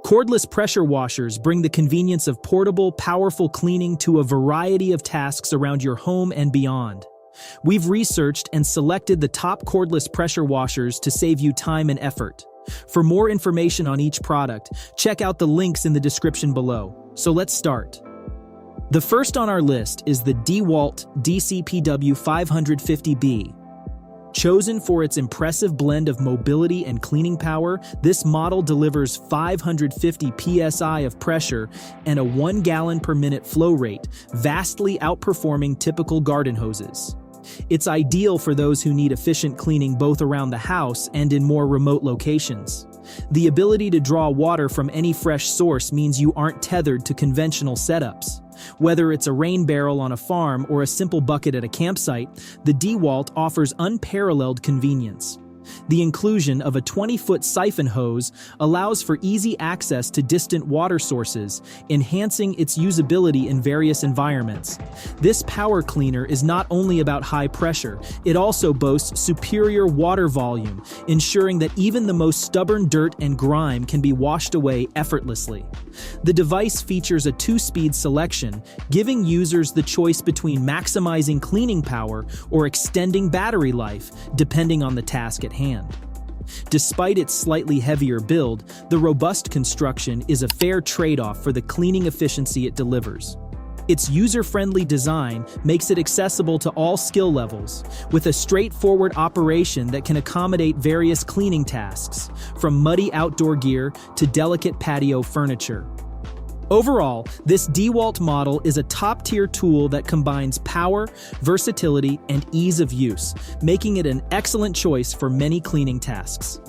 Cordless pressure washers bring the convenience of portable, powerful cleaning to a variety of tasks around your home and beyond. We've researched and selected the top cordless pressure washers to save you time and effort. For more information on each product, check out the links in the description below. So let's start. The first on our list is the DeWalt DCPW 550B. Chosen for its impressive blend of mobility and cleaning power, this model delivers 550 psi of pressure and a 1 gallon per minute flow rate, vastly outperforming typical garden hoses. It's ideal for those who need efficient cleaning both around the house and in more remote locations. The ability to draw water from any fresh source means you aren't tethered to conventional setups. Whether it's a rain barrel on a farm or a simple bucket at a campsite, the DeWalt offers unparalleled convenience. The inclusion of a 20-foot siphon hose allows for easy access to distant water sources, enhancing its usability in various environments. This power cleaner is not only about high pressure, it also boasts superior water volume, ensuring that even the most stubborn dirt and grime can be washed away effortlessly. The device features a 2-speed selection, giving users the choice between maximizing cleaning power or extending battery life, depending on the task at hand. Despite its slightly heavier build, the robust construction is a fair trade-off for the cleaning efficiency it delivers. Its user-friendly design makes it accessible to all skill levels, with a straightforward operation that can accommodate various cleaning tasks, from muddy outdoor gear to delicate patio furniture. Overall, this DeWalt model is a top-tier tool that combines power, versatility, and ease of use, making it an excellent choice for many cleaning tasks.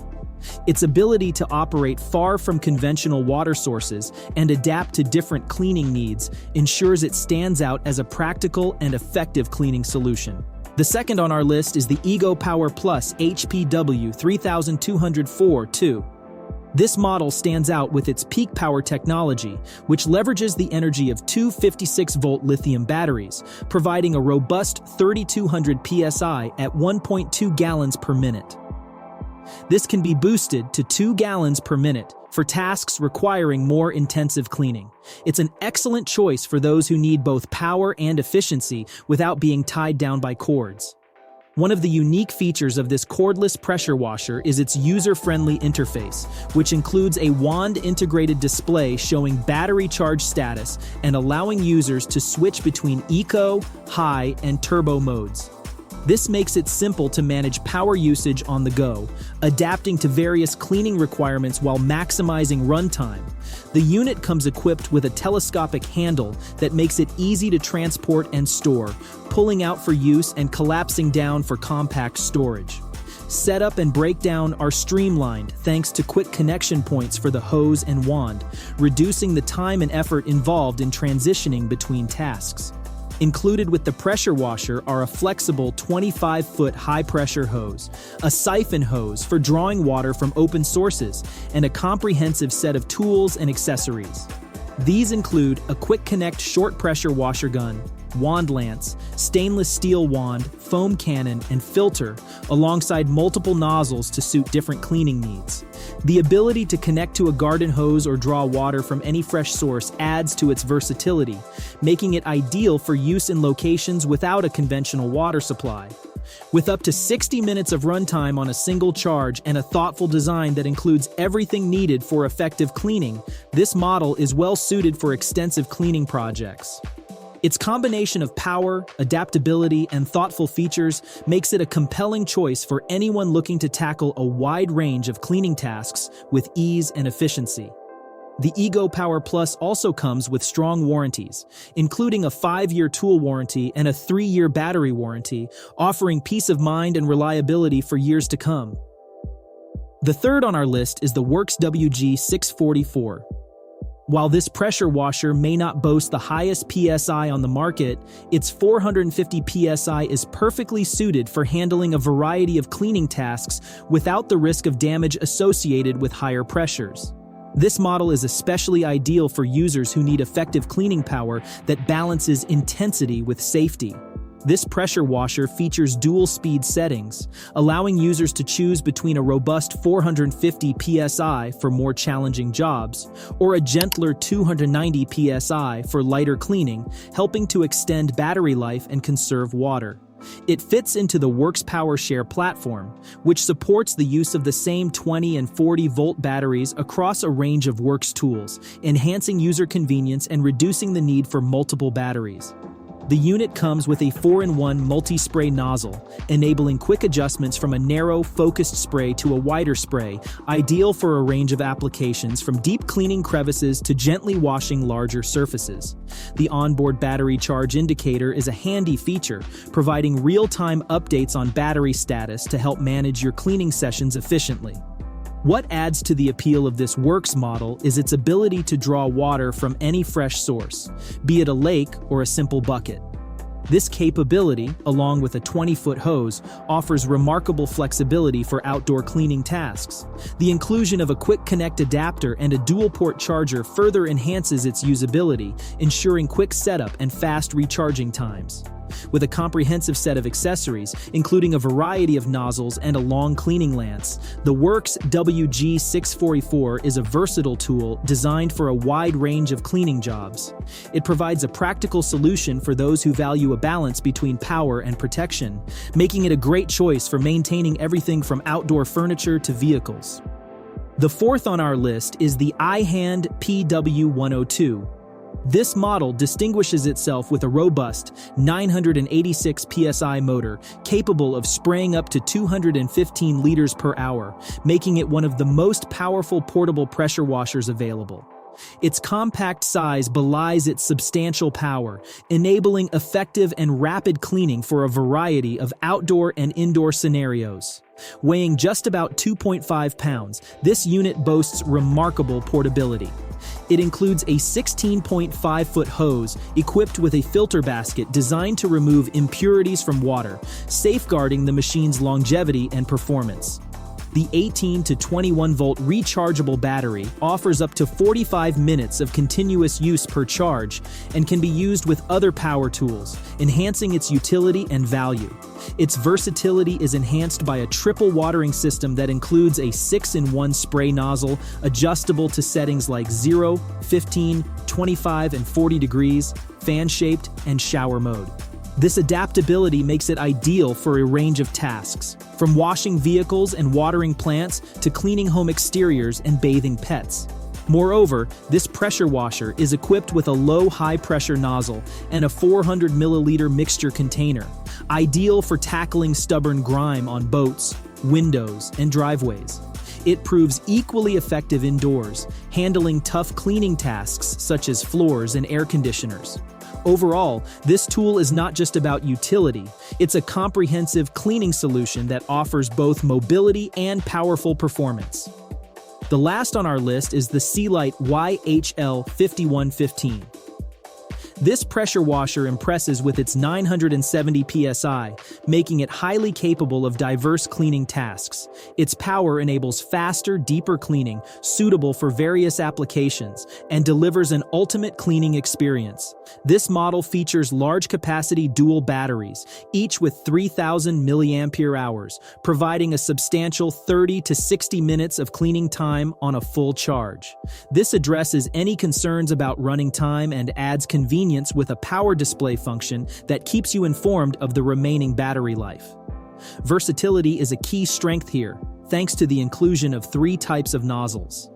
Its ability to operate far from conventional water sources and adapt to different cleaning needs ensures it stands out as a practical and effective cleaning solution. The second on our list is the Ego Power Plus HPW 3204-2. This model stands out with its peak power technology, which leverages the energy of two 56-volt lithium batteries, providing a robust 3,200 psi at 1.2 gallons per minute. This can be boosted to 2 gallons per minute for tasks requiring more intensive cleaning. It's an excellent choice for those who need both power and efficiency without being tied down by cords. One of the unique features of this cordless pressure washer is its user-friendly interface, which includes a wand-integrated display showing battery charge status and allowing users to switch between eco, high, and turbo modes. This makes it simple to manage power usage on the go, adapting to various cleaning requirements while maximizing runtime. The unit comes equipped with a telescopic handle that makes it easy to transport and store, pulling out for use and collapsing down for compact storage. Setup and breakdown are streamlined thanks to quick connection points for the hose and wand, reducing the time and effort involved in transitioning between tasks. Included with the pressure washer are a flexible 25-foot high-pressure hose, a siphon hose for drawing water from open sources, and a comprehensive set of tools and accessories. These include a quick connect short pressure washer gun, wand lance, stainless steel wand, foam cannon, and filter, alongside multiple nozzles to suit different cleaning needs. The ability to connect to a garden hose or draw water from any fresh source adds to its versatility, making it ideal for use in locations without a conventional water supply. With up to 60 minutes of runtime on a single charge and a thoughtful design that includes everything needed for effective cleaning, this model is well suited for extensive cleaning projects. Its combination of power, adaptability, and thoughtful features makes it a compelling choice for anyone looking to tackle a wide range of cleaning tasks with ease and efficiency. The Ego Power Plus also comes with strong warranties, including a 5-year tool warranty and a 3-year battery warranty, offering peace of mind and reliability for years to come. The third on our list is the Works WG644. While this pressure washer may not boast the highest PSI on the market, its 450 PSI is perfectly suited for handling a variety of cleaning tasks without the risk of damage associated with higher pressures. This model is especially ideal for users who need effective cleaning power that balances intensity with safety. This pressure washer features dual-speed settings, allowing users to choose between a robust 450 psi for more challenging jobs, or a gentler 290 psi for lighter cleaning, helping to extend battery life and conserve water. It fits into the Works PowerShare platform, which supports the use of the same 20 and 40-volt batteries across a range of Works tools, enhancing user convenience and reducing the need for multiple batteries. The unit comes with a 4-in-1 multi-spray nozzle, enabling quick adjustments from a narrow, focused spray to a wider spray, ideal for a range of applications from deep cleaning crevices to gently washing larger surfaces. The onboard battery charge indicator is a handy feature, providing real-time updates on battery status to help manage your cleaning sessions efficiently. What adds to the appeal of this Works model is its ability to draw water from any fresh source, be it a lake or a simple bucket. This capability, along with a 20-foot hose, offers remarkable flexibility for outdoor cleaning tasks. The inclusion of a quick connect adapter and a dual-port charger further enhances its usability, ensuring quick setup and fast recharging times. With a comprehensive set of accessories, including a variety of nozzles and a long cleaning lance, the Works WG644 is a versatile tool designed for a wide range of cleaning jobs. It provides a practical solution for those who value a balance between power and protection, making it a great choice for maintaining everything from outdoor furniture to vehicles. The fourth on our list is the IHand PW102. This model distinguishes itself with a robust 986 psi motor capable of spraying up to 215 liters per hour, making it one of the most powerful portable pressure washers available. Its compact size belies its substantial power, enabling effective and rapid cleaning for a variety of outdoor and indoor scenarios. Weighing just about 2.5 pounds, this unit boasts remarkable portability. It includes a 16.5-foot hose equipped with a filter basket designed to remove impurities from water, safeguarding the machine's longevity and performance. The 18 to 21-volt rechargeable battery offers up to 45 minutes of continuous use per charge and can be used with other power tools, enhancing its utility and value. Its versatility is enhanced by a triple watering system that includes a 6-in-1 spray nozzle adjustable to settings like 0, 15, 25, and 40 degrees, fan-shaped, and shower mode. This adaptability makes it ideal for a range of tasks, from washing vehicles and watering plants to cleaning home exteriors and bathing pets. Moreover, this pressure washer is equipped with a low high-pressure nozzle and a 400 milliliter mixture container, ideal for tackling stubborn grime on boats, windows, and driveways. It proves equally effective indoors, handling tough cleaning tasks such as floors and air conditioners. Overall, this tool is not just about utility, it's a comprehensive cleaning solution that offers both mobility and powerful performance. The last on our list is the SEITE YHL5115. This pressure washer impresses with its 970 psi, making it highly capable of diverse cleaning tasks. Its power enables faster, deeper cleaning, suitable for various applications, and delivers an ultimate cleaning experience. This model features large-capacity dual batteries, each with 3,000 mAh, providing a substantial 30 to 60 minutes of cleaning time on a full charge. This addresses any concerns about running time and adds convenience with a power display function that keeps you informed of the remaining battery life. Versatility is a key strength here, thanks to the inclusion of 3 types of nozzles.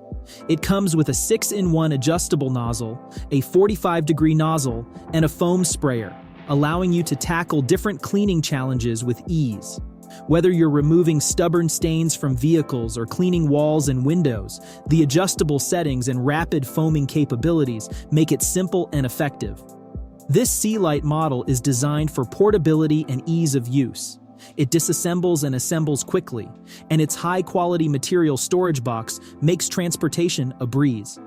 It comes with a 6-in-1 adjustable nozzle, a 45-degree nozzle, and a foam sprayer, allowing you to tackle different cleaning challenges with ease. Whether you're removing stubborn stains from vehicles or cleaning walls and windows, the adjustable settings and rapid foaming capabilities make it simple and effective. This SEITE model is designed for portability and ease of use. It disassembles and assembles quickly, and its high-quality material storage box makes transportation a breeze.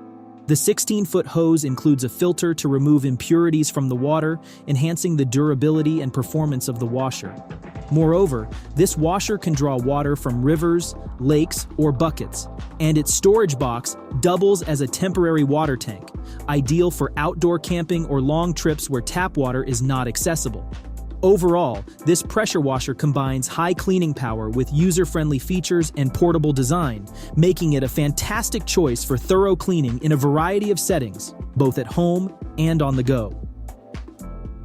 The 16-foot hose includes a filter to remove impurities from the water, enhancing the durability and performance of the washer. Moreover, this washer can draw water from rivers, lakes, or buckets, and its storage box doubles as a temporary water tank, ideal for outdoor camping or long trips where tap water is not accessible. Overall, this pressure washer combines high cleaning power with user-friendly features and portable design, making it a fantastic choice for thorough cleaning in a variety of settings, both at home and on the go.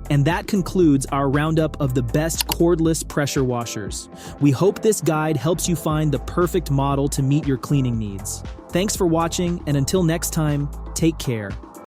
And that concludes our roundup of the best cordless pressure washers. We hope this guide helps you find the perfect model to meet your cleaning needs. Thanks for watching, and until next time, take care.